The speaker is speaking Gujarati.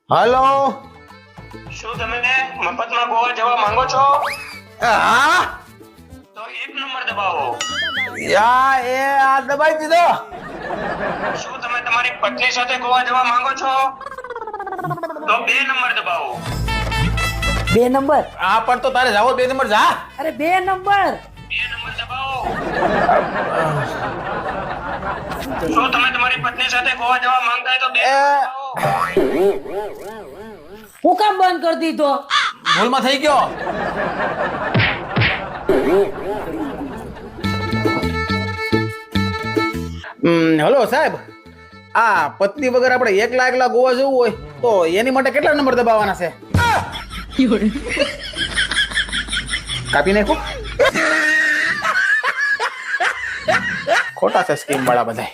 હાલો. શું તમે મફતમાં ગોવા જવા માંગો છો? હા તો 1 નંબર દબાવો. આ દબાઈ દીધો. શું તમે તમારી પત્ની સાથે ગોવા જવા માંગો છો? તો 2 નંબર દબાવો. 2 નંબર. આ પણ તો તારે જાવો 2 નંબર જા. અરે 2 નંબર. 2 નંબર દબાવો. શું તમે તમારી પત્ની સાથે ગોવા જવા માંગતા હોય તો 2 નંબર દબાવો. હું કામ બંધ કરી દીધો? ભૂલમાં થઈ ગયો. હલો સાહેબ, આ પત્ની વગર આપણે એકલા ગોવા જવું હોય તો એની માટે કેટલા નંબર દબાવવાના છે? કાપી નાખો. ખોટા છે સ્કીમ વાળા બધા.